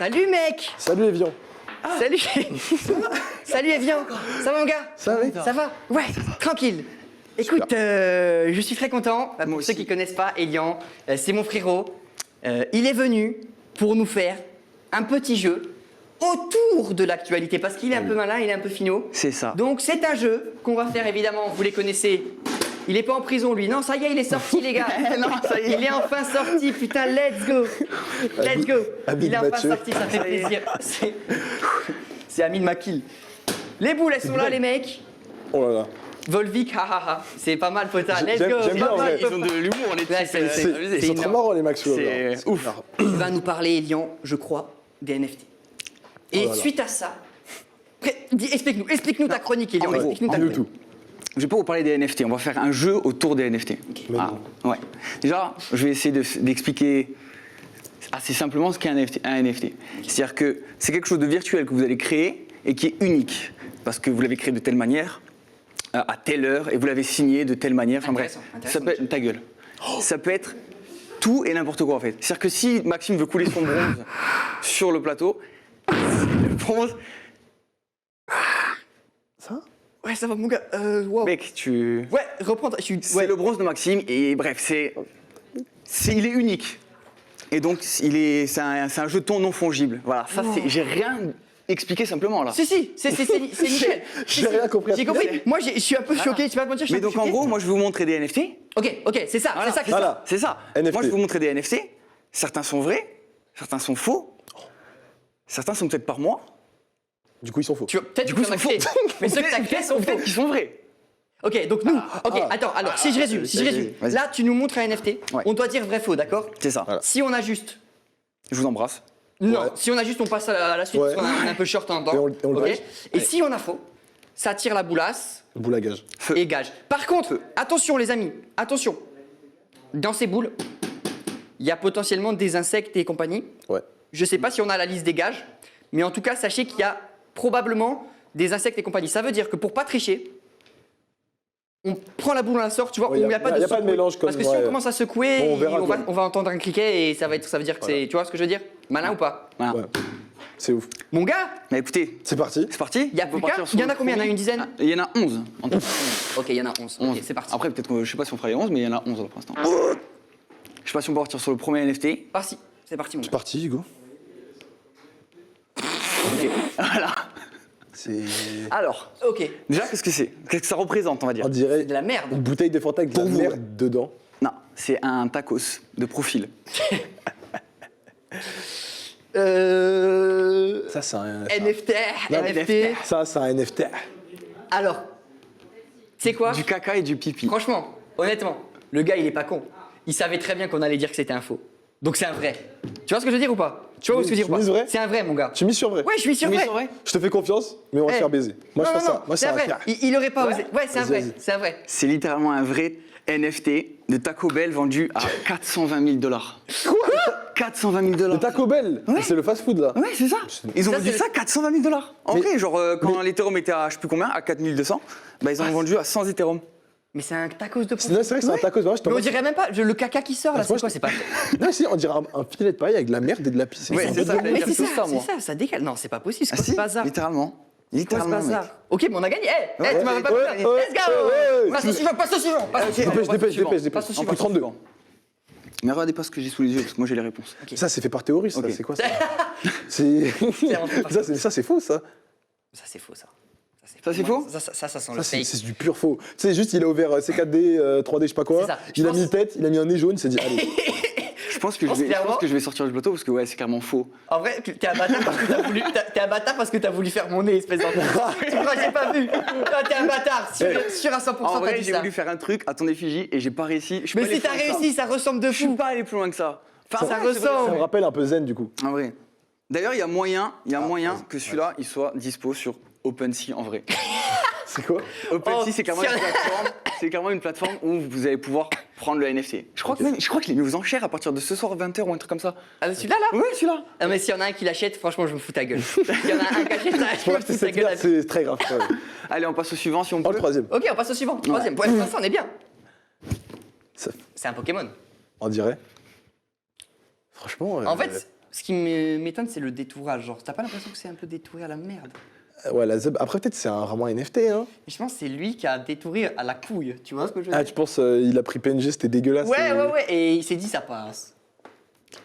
Salut mec. Salut Evian. Salut. Salut Evian. Ça va mon gars? Ça va? Ça va? Ouais, tranquille. Écoute, je suis très content. Pour ceux qui connaissent pas, Elian, c'est mon frérot. Il est venu pour nous faire un petit jeu autour de l'actualité parce qu'il est un peu malin, il est un peu finot. C'est ça. Donc c'est un jeu qu'on va faire évidemment, vous les connaissez. Il est pas en prison lui, non ça y est il est sorti les gars. Non ça y est. Il est enfin sorti, putain let's go. Let's go. Il est enfin sorti, ça fait plaisir. C'est Amine Makil. Les boules elles sont là les mecs. Oh là là. Volvic, hahaha, c'est pas mal potin, let's go. J'aime bien, Pas mal, ouais. Ils ont de l'humour, les Ouais, types. Ils sont trop marrants les Maxwell. C'est ouf. Il va nous parler, Elian, je crois, des NFT. Et Oh là là. suite à ça, explique-nous ta chronique, Elian. En gros, Explique-nous ta dis-nous chronique. tout. Je vais pas vous parler des NFT, on va faire un jeu autour des NFT. Mais Ouais. Déjà, je vais essayer d'expliquer assez simplement ce qu'est un NFT. C'est-à-dire que c'est quelque chose de virtuel que vous allez créer et qui est unique. Parce que vous l'avez créé de telle manière, à telle heure, et vous l'avez signé de telle manière. Enfin bref, Intéressant, ça peut être ta gueule. Ça peut être tout et n'importe quoi en fait. C'est-à-dire que si Maxime veut couler son bronze sur le plateau, le bronze, Ça? Ouais, ça va, mon gars. Wow. mec, tu. Ouais, reprends. C'est le bronze de Maxime et bref, il est unique. Et donc c'est un jeton non fongible. Voilà, ça j'ai rien expliqué simplement là. Si, c'est nickel. J'ai rien compris à J'ai ce que compris. Moi, je suis un peu choqué. Tu vas te mentir, je suis Mais un peu donc en choqué. gros, moi je vais vous montrer des NFT. Ok, c'est ça, Voilà, c'est ça. Voilà. C'est ça. NFT. Moi je vais vous montrer des NFT. Certains sont vrais, certains sont faux. Certains sont peut-être par moi. Du coup, ils sont faux. Tu vois, peut-être Du que coup, tu en as ils sont créé. faux. Mais ceux que tu as créés sont faux. Peut-être qu'ils sont vrais. Ok, donc nous. Attends, alors si je résume. vas-y. Là, tu nous montres un NFT. Ouais. On doit dire vrai-faux, d'accord? C'est ça. Voilà. Si on a juste. Je vous embrasse. Non, Ouais. si on a juste, on passe à la suite Ouais. parce qu'on est un peu short en temps. Et on le Ok. gage. Et si on a faux, ça tire la boulasse Boule à gage. Feu. et gage. Par contre, attention les amis, attention. Dans ces boules, il y a potentiellement des insectes et compagnie. Ouais. Je sais pas si on a la liste des gages, mais en tout cas, sachez qu'il y a probablement des insectes et compagnie. Ça veut dire que pour pas tricher, on prend la boule, on la sort, tu vois, Ouais, où il n'y a pas de y a pas de secouer. mélange comme- Parce que si ouais. on commence à secouer, Bon, on verra quoi. on va entendre un cliquet et ça veut dire que c'est. Tu vois ce que je veux dire? Malin ou pas? Voilà. Ouais. C'est ouf. Mon gars, Mais écoutez, C'est parti. c'est parti. il y a On plus peut qu'un. partir Il y sur en a le combien? Il y en a premier. une dizaine? Il y en a 11. En tout. Ok, il y en a 11. 11. Ok, c'est parti. Après, peut-être que je sais pas si on fera les 11, mais il y en a 11 pour l'instant. Je sais pas si on peut partir sur le premier NFT. Parti. C'est parti, mon C'est gars. parti, Hugo. Voilà. C'est. Alors, Ok. déjà, qu'est-ce que c'est? Qu'est-ce que ça représente, on va dire? On dirait De la merde. une bouteille de Fanta avec de la Pour vous, merde dedans. Non, c'est un tacos de profil. Ça, c'est un. NFT. Non, NFT. Ça, c'est un NFT. Alors, c'est quoi? Du caca et du pipi. Franchement, honnêtement, le gars, il est pas con. Il savait très bien qu'on allait dire que c'était un faux. Donc c'est un vrai. Tu vois ce que je veux dire ou pas? Tu vois ce que je veux dire ou Tu mises pas? vrai? C'est un vrai, mon gars. Tu mises sur vrai. Ouais, je suis sûr Tu mets vrai. sur vrai? Je te fais confiance, mais on va Eh. se faire baiser. Moi, je Non, fais non, ça. non, Moi, c'est un vrai. faire. Il aurait pas osé. Ouais, c'est un vrai. Vas-y. C'est un vrai. C'est littéralement un vrai NFT de Taco Bell vendu à 420 000 $. Quoi 420 000 Le Taco Bell. Ouais. C'est le fast-food là. Ouais, c'est ça. Ils ont Ça, vendu c'est ça 420 000 $. En Mais- vrai, genre, quand l'Ethereum était à je sais plus combien, à 4200, bah, ils en ont vendu à 100 Ethereum. Mais c'est un tacos de Non, profil. c'est vrai que c'est un tacos. Moi, je Mais on dirait même pas. Le caca qui sort là, c'est moi, quoi? je- C'est pas. Non, si, on dirait un filet de paille avec de la merde et de la pisse. Ouais, un c'est peu ça. de- j'allais Mais dire c'est tout ça, moi. ça décale. Non, c'est pas possible. C'est Ah quoi si, ce bazar? littéralement. Quoi ce Littéralement, mec. bazar? Ok, mais on a gagné. Eh, Ouais, tu m'avais pas ouais, fait. ouais, Let's go. ouais. Passe au suivant. Passe au suivant. Passe au suivant. Dépêche, dépêche. Passe au On suivant. peut 32. Mais regardez pas ce que j'ai sous les yeux, parce que moi j'ai les réponses. Ça, c'est fait par théorie, ça. Ok. C'est quoi ça? C'est. inventé par Ça, c'est faux, ça. Ça c'est faux ça. Ça, c'est faux? Ça sent le Ça, c'est fake. c'est du pur faux. Tu sais, juste, il a ouvert C4D, 3D, je sais pas quoi. C'est ça. Il a Je mis une pense- tête, il a mis un nez jaune, il s'est dit, allez. Je pense que, pense je clairement- pense que je vais sortir du plateau parce que ouais, c'est clairement faux. En vrai, t'es un bâtard parce que t'as voulu. T'es un bâtard parce que t'as voulu faire mon nez, espèce d'enfant. Tu crois que j'ai pas vu? Ah, t'es un bâtard. Sûr à 100%. En t'as vrai, dit j'ai ça. voulu faire un truc à ton effigie et j'ai pas réussi. Je suis Mais pas allé si t'as plus loin que ça. réussi, ça ressemble de Je suis fou. pas allé plus loin que ça. Enfin, Ça ouais, c'est vrai. Ça me ressemble. rappelle un peu Zen, du coup. En vrai. D'ailleurs, il y a moyen vas-y, que celui-là, il soit dispo sur OpenSea en vrai. C'est quoi? OpenSea, Oh, c'est clairement si une on- plateforme. C'est clairement une plateforme où vous allez pouvoir prendre le NFT. Je crois qu'il est mis aux enchères à partir de ce soir 20h ou un truc comme ça. Ah, celui-là là? Ouais, celui-là. Ah, mais s'il y en a un qui l'achète, franchement, je me fous ta gueule. S'il y en a un qui achète, je Pour me là, fous ta c'est gueule. c'est très grave. Ouais. Allez, on passe au suivant si on Oh, peut. le troisième. Ok, on passe au suivant. Troisième. Ouais, pour l'instant, on est bien. Ça- C'est un Pokémon. On dirait. Franchement. En fait, ce qui m'étonne, c'est le détourage. Genre, t'as pas l'impression que c'est un peu détouré à la merde? Ouais, la Zeb. Après, peut-être c'est vraiment un NFT, hein. Et je pense que c'est lui qui a détouré à la couille. Tu vois ce que je veux Ah, dire? tu penses, il a pris PNG, c'était dégueulasse. Ouais. Et il s'est dit, ça passe.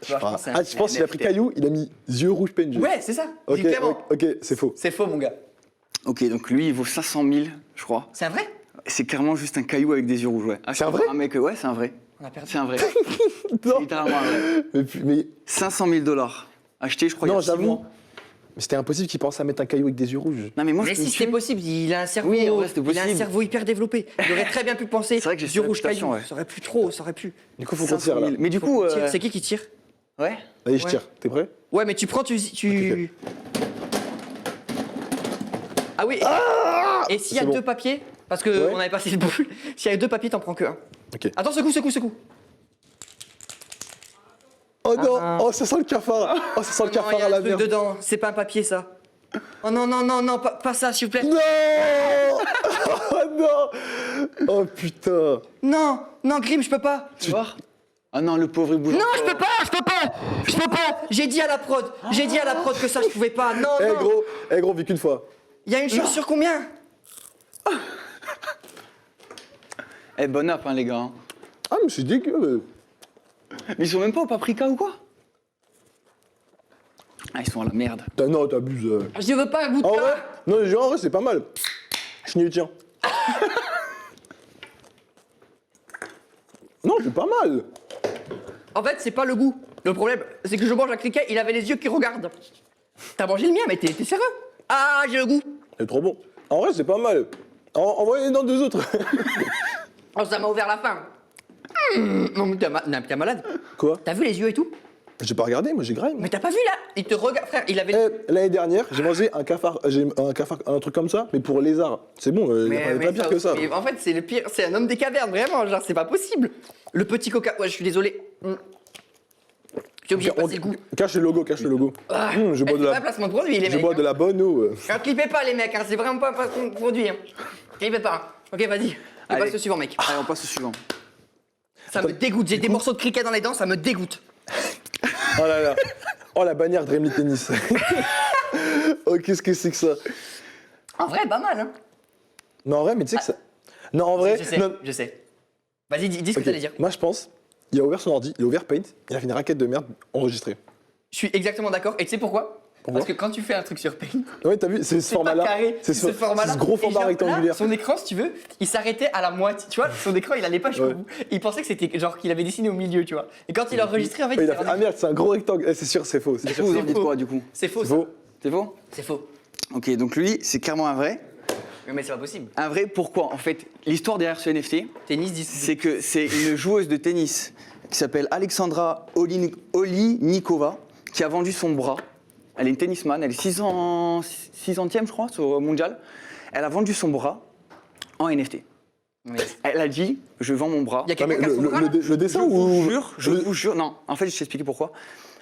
Tu vois, je pense que c'est un tu penses qu'il a pris NFT. Caillou, il a mis yeux rouges PNG. Ouais, c'est ça. Ok, Clairement. ok, c'est faux. C'est faux, mon gars. Ok, donc lui, il vaut 500 000, je crois. C'est un vrai? C'est clairement juste un caillou avec des yeux rouges, ouais. Ah, C'est un je vrai crois un mec, ouais, c'est un vrai. On a perdu. C'est un vrai. Non. C'est littéralement un vrai. Mais 500 000 $. Acheté, je crois, non, il y a 6 j'avoue. mois. Mais c'était impossible qu'il pense à mettre un caillou avec des yeux rouges. Non, mais moi, Mais je me si suis- c'était possible, il a un cerveau. Oui, en vrai, c'était il a un possible. cerveau hyper développé. Il aurait très bien pu penser. C'est vrai que j'ai yeux cette rouges réputation, caillou. ouais. Ça aurait pu trop, ça aurait pu. Du coup, faut qu'on 500 tire 000. là. Mais du coup, Tire. C'est qui tire? ouais. Allez, je Ouais. tire. T'es prêt? Ouais, mais tu prends, tu... Ah oui. Et s'il y a C'est bon. 2 papiers, parce qu'on Ouais. avait passé le boule, s'il y a 2 papiers, t'en prends que un. Ok. Attends, secoue. Oh non, Ah. oh ça sent le cafard. Oh ça sent le Non, il y cafard a à la un truc merde. dedans. C'est pas un papier, ça. Oh non, pas ça, s'il vous plaît. Non. Oh non. Oh putain. Non, Grim, je peux pas. Tu vois? Ah non, le pauvre, il bouge. Non, encore. je peux pas. J'ai dit à la prod que ça, je pouvais pas. Non, Eh gros, vis qu'une fois. Il y a une chance sur combien? Eh, bon app, hein, les gars. hein. Ah mais c'est dégueu. Mais ils sont même pas au paprika ou quoi? Ah, ils sont à la merde. Non, t'abuses. Je veux pas un bout de En vrai, pain. non, en vrai, c'est pas mal. Je n'y tiens. Non, c'est pas mal. En fait, c'est pas le goût. Le problème, c'est que je mange un criquet, il avait les yeux qui regardent. T'as mangé le mien, mais t'es sérieux? Ah, j'ai le goût. C'est trop bon. En vrai, c'est pas mal. Envoyez dans 2 autres. Oh, ça m'a ouvert la faim. Non, mais t'es malade. Quoi? T'as vu les yeux et tout? J'ai pas regardé, moi j'ai grave. Mais t'as pas vu là? Il te regarde, frère, il avait... L'année dernière, j'ai mangé un cafard, un truc comme ça, mais pour lézard. C'est bon, il y a pas pire que ça. Mais en fait, c'est le pire, c'est un homme des cavernes, vraiment, genre, c'est pas possible. Le petit coca, ouais, je suis désolé. Je suis obligé de passer le goût. Cache le logo. Je bois C'est de pas un la, placement de produit, les je mecs. bois de la bonne eau. Clippez pas, les mecs, hein, c'est vraiment pas un placement de produit. Hein. Clippez pas. Ok, vas-y. On Allez. passe au suivant, mec. Allez, on passe au suivant. Ça me dégoûte, j'ai des morceaux de criquet dans les dents, ça me dégoûte. Oh là là. Oh la bannière Dreamy Tennis. Oh, qu'est-ce que c'est que ça? En vrai, pas mal, hein. Non, en vrai, mais tu sais que ça. Non, en vrai. Je sais. Vas-y, dis ce que Ok. t'allais dire. Moi, je pense, il a ouvert son ordi, il a ouvert Paint, il a fait une raquette de merde enregistrée. Je suis exactement d'accord. Et tu sais pourquoi? Pourquoi Parce que quand tu fais un truc sur Paint, Ouais, t'as vu, c'est ce c'est pas format-là. carré, C'est ce format-là. ce gros Et format genre, rectangulaire. là, son écran, si tu veux, il s'arrêtait à la moitié. Tu vois, son écran, il allait pas jusqu'au Ouais. bout. Il pensait que c'était genre qu'il avait dessiné au milieu, tu vois. Et quand il a enregistré, en fait, Ouais, il il s'est a fait, rendu- ah merde, c'est un gros rectangle. C'est sûr, c'est faux. C'est sûr, Vous c'est en dites faux. quoi, du coup? C'est faux, ça. faux. C'est faux? C'est faux. Ok, donc lui, c'est clairement un vrai. Mais c'est pas possible. Un vrai, pourquoi? En fait, l'histoire derrière ce NFT, Tennis 10. c'est que c'est une joueuse de tennis qui s'appelle Alexandra Olinikova qui a vendu son bras. Elle est une tennisman, elle est 600e, je crois, sur mondial. Elle a vendu son bras en NFT. Oui. Elle a dit, je vends mon bras. Il y a Ah, mais quelqu'un qui a son bras, là le dessin Je ou. vous jure, non, en fait, je t'ai expliqué pourquoi.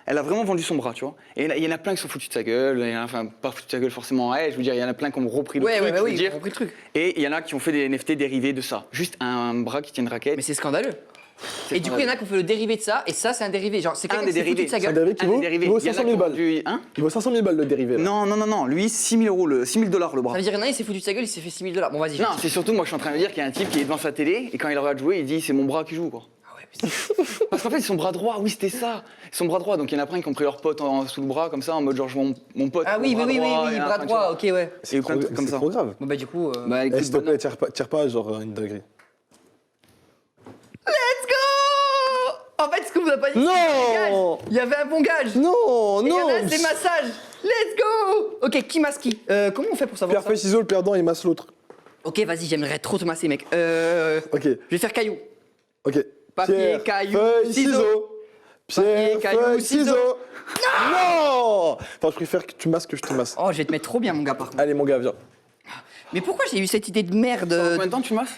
Elle a vraiment vendu son bras, tu vois. Et il y en a plein qui sont foutus de sa gueule, enfin, pas foutus de sa gueule forcément, je veux dire, il y en a plein qui ont repris le Ouais, truc, ouais, bah je veux oui, dire. j'ai compris le truc. Et il y en a qui ont fait des NFT dérivés de ça. Juste un bras qui tient une raquette. Mais c'est scandaleux. C'est Et du coup, il y en a qui ont fait le dérivé de ça, et ça, c'est un dérivé. Genre, c'est Un quelqu'un des qui s'est foutu dérivés. de sa C'est un gueule. dérivé qui Un des vaut, dérivés. il vaut Il y en a 500 qui 000 ont balles. vendu- Hein Il vaut 500 000 balles le dérivé. là. Non, lui, 6 000 euros, 6 000 $ le bras. Ça veut dire, il y en a, il s'est foutu de sa gueule, il s'est fait 6 000 $. Bon, vas-y. Non, c'est surtout, moi, je suis en train de dire qu'il y a un type qui est devant sa télé, et quand il regarde jouer, il dit, c'est mon bras qui joue, quoi. Ah ouais, putain. Parce qu'en fait, son bras droit, oui, c'était ça. Son bras droit, donc il y en a plein qui ont pris leur pote sous le bras, comme ça, en mode genre, mon pote. Ah oui, mon oui, bras droit, et bras enfin, droit, tu ok, ouais. Et plein de trucs comme C'est ça. trop grave. Bon, bah, du coup. Bah, Eh, écoute, s'il te bonne plaît, tire pas genre une dinguerie. Let's go! En fait, ce qu'on vous a pas dit, c'est Non! le gage. Il y avait un bon gage. Non, Et il y non. avait un, c'est massage. Let's go! Ok, qui masse qui? Comment on fait pour savoir Pierre ça? feuille ciseaux, le perdant, il masse l'autre. Ok, vas-y, j'aimerais trop te masser, mec. Ok, Je vais faire caillou. ok. Papier, Pierre, caillou, feuille, ciseaux. Pierre, Papier, caillou, feuille, ciseaux. ciseaux. Non. Enfin, je préfère que tu masses que je te masse. Oh, je vais te mettre trop bien, mon gars, par contre. Allez, mon gars, viens. Mais pourquoi j'ai eu cette idée de merde? Combien de temps tu masses?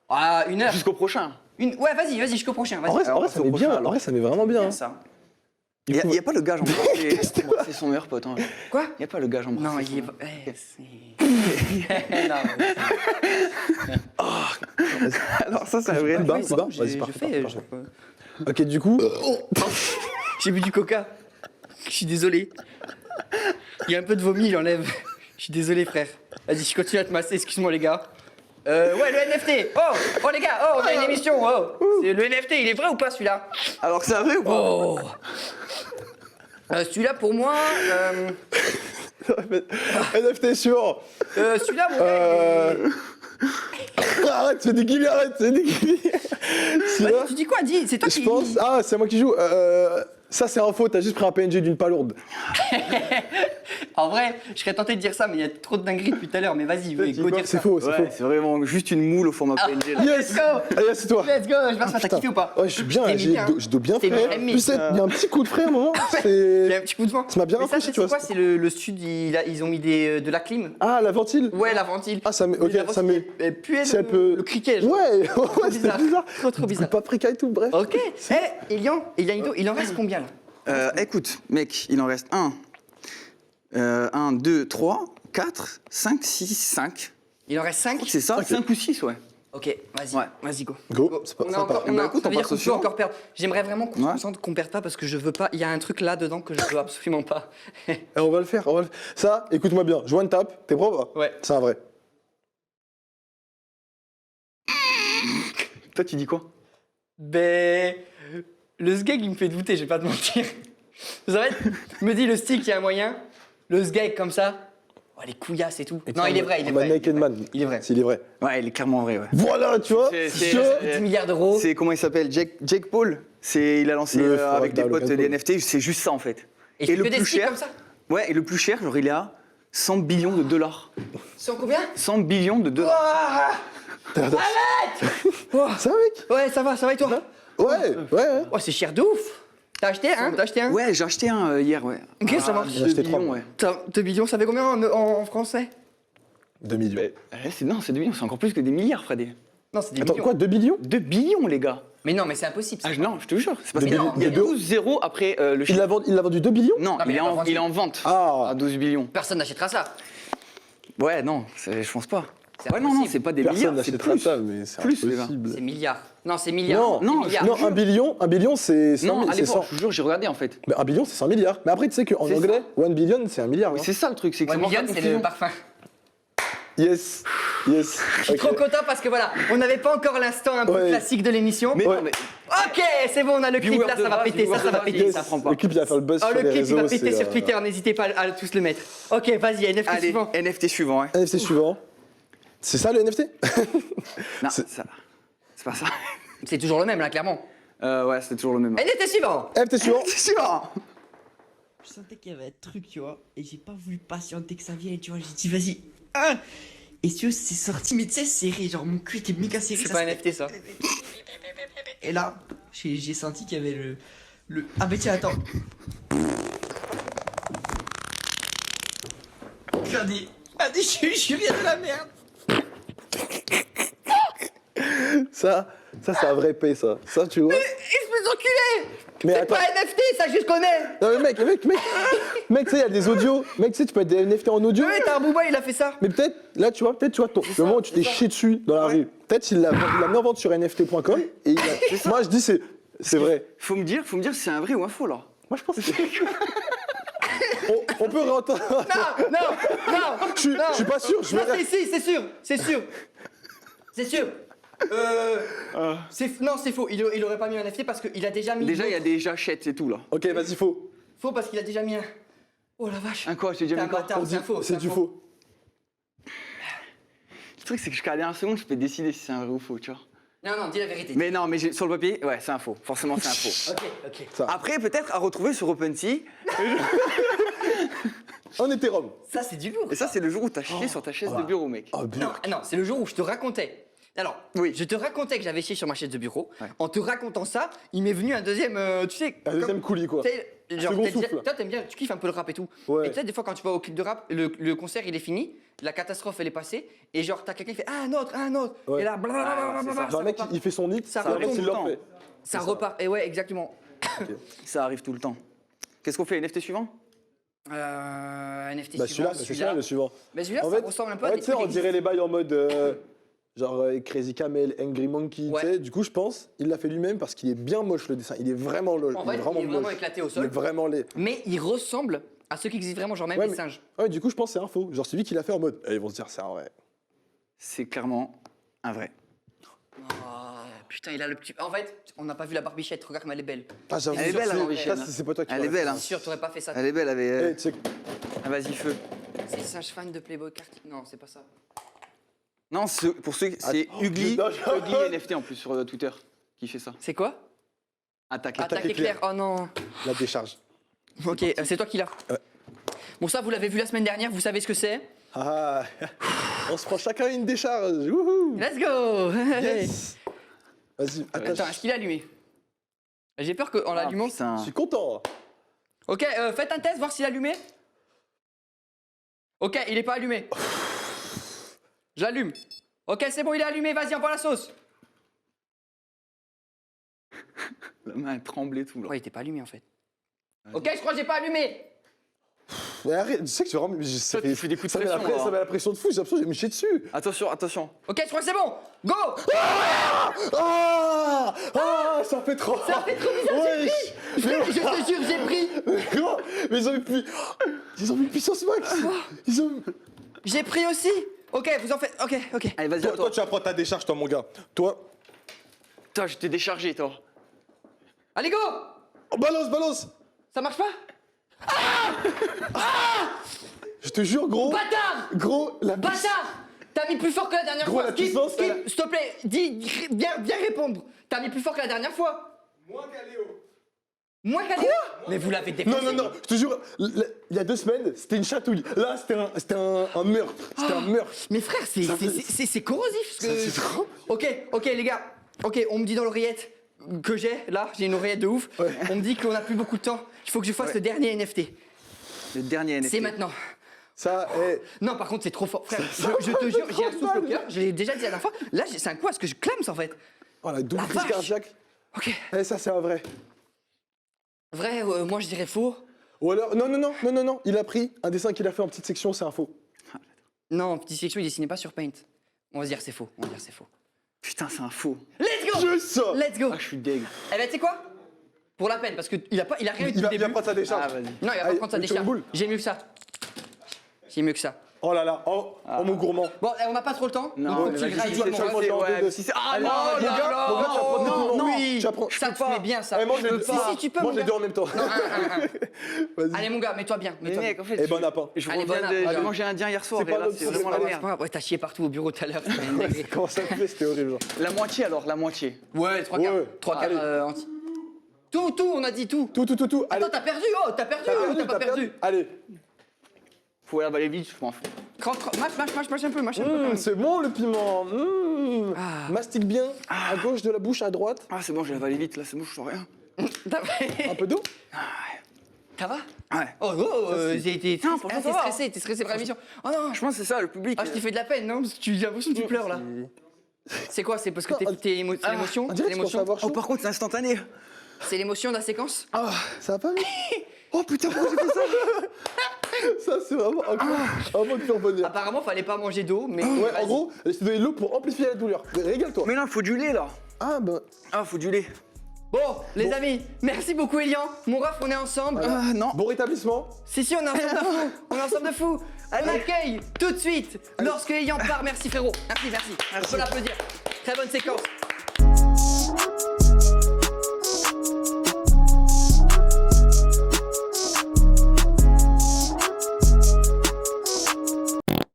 Ah, 1 heure. Jusqu'au prochain. Ouais, vas-y, jusqu'au prochain. En Vas-y. vrai, Alors, ça met au bien. prochain, En vrai, ça met vraiment bien. hein. ça. Il n'y a pas le gage embrassé. C'est son meilleur pote. Hein. Quoi? Il n'y a pas le gage embrassé. Non, il est pas. Non, Alors, ça, c'est un vrai. Bah, c'est bah, bon, vas-y, je parfait, fais. parfait. Ok, du coup, J'ai bu du coca. Je suis désolé. Il y a un peu de vomi, j'enlève. Je suis désolé, frère. Vas-y, je continue à te masser, excuse-moi, les gars. Ouais, le NFT. Oh, les gars, on a une émission. C'est le NFT, il est vrai ou pas, celui-là? Alors que c'est un vrai ou pas? Oh. Celui-là, pour moi... NFT suivant. Celui-là, mon gars, Arrête, c'est des guillemets, arrête, c'est des guillemets. tu dis quoi? Dis, c'est toi qui... Je pense. Ah, c'est moi qui joue. Ça, c'est un faux, t'as juste pris un PNG d'une palourde. En vrai, je serais tenté de dire ça, mais il y a trop de dingueries depuis tout à l'heure. Mais vas-y, go dire ça. C'est faux, c'est Ouais, faux. c'est vraiment juste une moule au format PNG. Là. Yes! Let's go. Allez, c'est toi. Let's go, je vais voir ça, t'as kiffé ou pas? Ouais, je suis bien, T'es mis bien, hein. je dois bien T'es faire. bien mis. Tu sais, il y a un petit coup de frais à un moment. Il y a un C'est. petit coup de vent. Ça m'a bien Mais ça, rafraîchi, c'est tu vois. quoi? C'est le sud, ils ont mis de la clim. Ah, la ventile? Ouais, la ventile. Ah, ça met. Mais Ok, la ça ventile, met. elle puait Si elle le, peut- le criquet. genre. Ouais, ouais, c'est bizarre. bizarre. Trop bizarre. Paprika et tout, bref. Ok. Elian, Elianito, il en reste combien là? Écoute, mec, il en reste 1, 2, 3, 4, 5, 6, 5. Il en reste 5. C'est ça, Ok. 5 ou 6, ouais. Ok, vas-y, Ouais. vas-y, go. Go, c'est pas On a sympa. encore, Eh ben, écoute, ça on veut dire passe qu'on au peut suivant. encore perdre. J'aimerais vraiment qu'on se Ouais. concentre, qu'on perde pas parce que je veux pas. Il y a un truc là dedans que je veux absolument pas. On va le faire, on va le faire. Ça, écoute-moi bien. Joue une tape, t'es pro ou pas? Ouais. C'est un vrai. Toi, tu dis quoi? Ben. Le sgeg, il me fait douter, je vais pas te mentir. Vous savez, me dit le stick, il y a un moyen. Le sgeg comme ça. Oh, les couillasses et tout. Non, il est vrai, il est On va vrai. Naked Man. Il est vrai. S'il est vrai. Ouais, il est clairement vrai, ouais. Voilà, tu vois. C'est- tu vois. c'est- 10 milliards d'euros. C'est comment il s'appelle? Jake Paul. Il a lancé Le avec des Frog, potes le des Red NFT, c'est juste ça en fait. Et je le fais des plus sticks cher, comme ça. ouais, et le plus cher, genre il est à 100 billions de dollars. C'est en combien? 100 billions de dollars. Arrête. Ça, mec? Ouais, ça va et toi? Ouais. Oh, c'est cher de ouf. T'as acheté un? T'as acheté un? Ouais, j'ai acheté un hier, ouais. Ok, ça marche. J'ai acheté 2 trois, billions, moi. ouais. 2 millions, ça fait combien en français? 2 millions. Non, c'est 2 millions, c'est encore plus que des milliards, Freddy. Non, c'est des Attends, millions. quoi, 2 billions? 2 billions, les gars. Mais non, mais c'est impossible. ça. Non, je te jure, c'est parce Deux qu'il billions, y a il y a 12 zéros après le Il chiffre. l'a vendu 2 billions? Non, Ah, mais il est il a pas vendu. il est en vente Ah. à 12 billions. Personne n'achètera ça. Ouais, non, je pense pas. C'est Ouais, non, impossible. c'est pas des Personne milliards, c'est n'achètera plus. ça, mais c'est Plus, les gars. impossible. C'est milliards. Non, c'est milliards. Non, Non, milliards. je- non, un billion, c'est 100 Non, c'est allez 100. voir, je te jure, j'ai regardé en fait. Mais 1 billion, c'est 100 milliards. Mais après, tu sais qu'en C'est anglais, 1 billion, c'est 1 milliard. Mais hein. c'est ça le truc, c'est que Ouais, c'est million, vraiment c'est confusion. le parfum. Yes. Je suis trop content parce que voilà, on n'avait pas encore l'instant un peu Ouais. classique de l'émission. Mais Ouais. non, mais Ok, c'est bon, on a le clip Viewer là, de ça va base, péter, viewer ça de va base, péter. ça prend pas. Le clip, il va faire le buzz Oh, sur le les clip, il va réseaux. péter c'est, sur Twitter, n'hésitez pas à tous le mettre. Ok, vas-y, NFT Allez, suivant. NFT suivant, hein. NFT suivant. C'est ça le NFT? Non, C'est- ça. C'est pas ça. C'est toujours le même là, clairement. Ouais, c'est toujours le même. NFT suivant. NFT suivant. C'est sûr. Je sentais qu'il y avait un truc, tu vois, et j'ai pas voulu patienter que ça vienne, tu vois, j'ai dit vas-y, hein. Et si c'est sorti, mais tu sais, serré, genre mon cul était méga serré. C'est ça pas se- NFT ça. Et là, j'ai senti qu'il y avait le... Ah mais tiens, attends. Regardez, je viens de la merde. Ça, c'est un vrai P, ça. Ça, tu vois. Espèce d'enculé. Mais C'est attends. pas NFT, ça je connais. Non, mais mec, tu sais, il y a des audios. Mec, tu sais, tu peux être des NFT en audio. Ouais, t'as un booba, il a fait ça. Mais peut-être, là, tu vois, le moment où tu t'es chié dessus dans la rue, peut-être il l'a mis en vente sur NFT.com. Et moi, je dis, c'est vrai. Faut me dire si c'est un vrai ou un faux là. Moi, je pense que on peut rentrer. Non. Je suis pas sûr. Non, si, c'est sûr. C'est sûr. Non, c'est faux. Il aurait pas mis un NFT parce qu'il a déjà mis. Déjà, il y a des j'achètes et tout là. Ok, vas-y, faux. Faux parce qu'il a déjà mis un. Oh la vache. Un quoi? J'ai T'es déjà un mis quoi? bâtard, c'est un faux. C'est un du faux. Le truc, c'est que jusqu'à la dernière seconde, je peux décider si c'est un vrai ou faux, tu vois. Non, dis la vérité. Mais non, mais sur le papier, ouais, c'est un faux. Forcément, c'est un faux. Ok. Ça. Après, peut-être à retrouver sur OpenSea. En Ethereum. Ça, c'est du lourd. Et ça, c'est le jour où t'as chié sur ta chaise de bureau, mec. Oh, bien. Non, c'est le jour où je te racontais. Alors, Oui. je te racontais que j'avais chié sur ma chaise de bureau. Ouais. En te racontant ça, il m'est venu un deuxième, tu sais... Un deuxième coulis, quoi. Tu sais, genre, second t'as déjà- souffle. toi, t'aimes bien, tu kiffes un peu le rap et tout. Ouais. Et tu sais, des fois, quand tu vas au clip de rap, le concert, il est fini, la catastrophe, elle est passée, et genre, t'as quelqu'un qui fait « Ah, un autre Ouais. Et là, blablabla, c'est ça. Genre, le mec, il fait son hit, Ça et après, retombe il tout le le temps. refait. ça repart. Et ouais, exactement. Ça arrive tout le temps. Qu'est-ce qu'on fait? NFT suivant? NFT Bah, suivant, celui-là, c'est celui-là, le suivant. Mais celui-là, En ça fait, ressemble un peu à ouais, des tu sais, trucs on qui dirait les bails en mode. Genre Crazy Camel, Angry Monkey, Ouais. tu sais. Du coup, je pense, il l'a fait lui-même parce qu'il est bien moche le dessin. Il est vraiment En vrai, il est vraiment moche. éclaté au Il est sol. vraiment laid. Mais il ressemble à ceux qui existent vraiment, genre même Ouais, les mais- singes. Ouais, du coup, je pense que c'est un faux. Genre celui qui l'a fait en mode, ils vont se dire, c'est un vrai. C'est clairement un vrai. Oh, putain, il a le petit. En fait, on n'a pas vu la barbichette, regarde comme elle est belle. Ah, j'avoue, Elle est belle, la Barbichette, ça, c'est pas toi qui Elle est l'aurais belle, hein. C'est sûr, t'aurais pas fait ça. Elle est belle, elle fait. est. Eh, tu sais que- Ah, vas-y, feu. C'est singe fan de Playboy Cartier. Non, c'est pas ça. Non, pour ceux, c'est Attends, Ugly, non, Ugly NFT en plus sur Twitter qui fait ça. C'est quoi? Attaque. Attaque éclair. éclair. Oh non. la décharge. Ok, c'est toi qui l'as. Ouais. Bon, ça, vous l'avez vu la semaine dernière, vous savez ce que c'est. Ah, on se prend chacun une décharge. Wouhou. Let's go. Yes. Vas-y, Attends, attache. est-ce qu'il est allumé? J'ai peur qu'en l'allumant. Putain. Je suis content. Ok, faites un test, voir s'il est allumé. Ok, il est pas allumé. J'allume. Ok, c'est bon, il est allumé, vas-y, envoie la sauce. La main elle tremblait tout là. Ouais, il était pas allumé en fait. Ok, je crois que j'ai pas allumé. Mais arrête, tu sais que tu vraiment. Toi, tu fais des coups de ça met la pression, pression, ça met la pression de fou, j'ai l'impression que j'ai mis chier dessus. Attention, attention. Ok, je crois que c'est bon. Go. Ah, ça fait trop. Ça fait trop bizarre, Ouais, Je te jure, j'ai pris. Gros, mais ils ont mis puissance max. Ils ont. J'ai pris aussi. Ok, vous en faites. Ok, ok. Allez, vas-y, à toi. tu vas prendre ta décharge, toi, mon gars. Toi, Toi, je t'ai déchargé, toi. Allez, go. oh, balance. Ça marche pas? Je te jure, gros. Bâtard. La Bâtard. T'as mis plus fort que la dernière Gros, fois. la Skip, puissance, skip, elle s'il te plaît, dis bien répondre. T'as mis plus fort que la dernière fois. Moins qu'à Léo. Moins qu'à Léo. Mais vous l'avez défoncé. Non, je te jure, il y a 2 semaines, c'était une chatouille. Là, c'était un meurtre. C'était un meurtre. Mais frère, c'est corrosif. Ce que... C'est trop. Ok, les gars. Ok, on me dit dans l'oreillette que j'ai une oreillette de ouf. Ouais. On me dit qu'on a plus beaucoup de temps. Il faut que je fasse le dernier NFT. Le dernier NFT. C'est maintenant. Ça, Non, par contre, c'est trop fort. Frère, je te jure, j'ai un trop souffle au mal. cœur. Je l'ai déjà dit la dernière fois. Là, c'est un coup à ce que je clame en fait. Oh, la double La crise vache. cardiaque. Ok. Eh, ça, c'est un vrai. Vrai, moi je dirais faux. Ou alors, non, il a pris un dessin qu'il a fait en petite section, c'est un faux. Non, petit section, il dessinait pas sur Paint. On va se dire c'est faux. Putain, c'est un faux. Let's go. Juste ça. Let's go. Ah, je suis deg. Eh ben, tu sais quoi? Pour la peine, parce qu'il a rien eu Il depuis le va début. prendre sa décharge. Ah, vas-y. Non, il va pas Allez, prendre sa tu décharge. reboules. J'ai mieux que ça. J'ai mieux que ça. Oh là là, oh mon gourmand. Bon, on n'a pas trop le temps. Non, il faut que mais tu vas-y, grailles si c'est mon chaud, ref. c'est- ouais, deux. si c'est- Ah Allez, non, mon gars, là, là, mon gars, tu vas prendre non, tout. non. Oui. Tu apprends. Ça, tu fais bien ça. Eh, moi, Je je peux les pas. Si, tu peux, Moi, mon je les gars. deux en même temps. Vas-y. Allez, mon gars, mets-toi bien. Mais Mets-toi mec, bien. en fait, Eh, bon appât. je Allez, reviens bon de. appât. J'ai mangé indien hier soir C'est et pas là, notre- c'est c'est vraiment pas la notre- C'est merde. pas grave. Ouais, t'as chié partout au bureau tout à l'heure. Comment ça fait, c'était horrible. Genre. La moitié alors, la moitié. Ouais, 3 quarts. Ouais. 3 Allez. quarts enti. Tout, on a dit tout. Tout. Allez. Attends, t'as perdu, oh, t'as perdu ou t'as pas perdu? Allez. Faut avaler vite, je m'en fous. Mâche un peu, mâche un peu. C'est bon le piment. Ah. Mastique bien. À gauche de la bouche, à droite. Ah, c'est bon, j'ai avalé vite, là, c'est bon, je sens rien. Un peu d'eau. Ça va? Ouais. Oh, t'es Non, franchement, ça va. stressé pour la mission. Oh non, Je pense que c'est ça, le public. ah, je t'ai fait de la peine, non? Parce que j'ai l'impression que tu pleures là. C'est quoi? C'est parce que c'est l'émotion? On C'est dirait que tu commences l'émotion? à avoir Oh, chaud. par contre, c'est instantané. C'est l'émotion de la séquence? Ah, ça va pas mieux. Oh putain, pourquoi j'ai fait ça? Ça, c'est vraiment un de faire bonheur. Apparemment, fallait pas manger d'eau, mais. Ouais, vas-y. en gros, je t'ai donné l'eau pour amplifier la douleur. Régale-toi. Mais non, faut du lait, là. Ah, bah. Ah, faut du lait. Bon, les amis, merci beaucoup, Elian. Mon ref, on est ensemble. Ah, non. Bon rétablissement. Si, on est ensemble de fou. On est ensemble de fou. On accueille tout de suite lorsque Elian part. Merci, frérot. Merci. On peut l'applaudir. Très bonne séquence.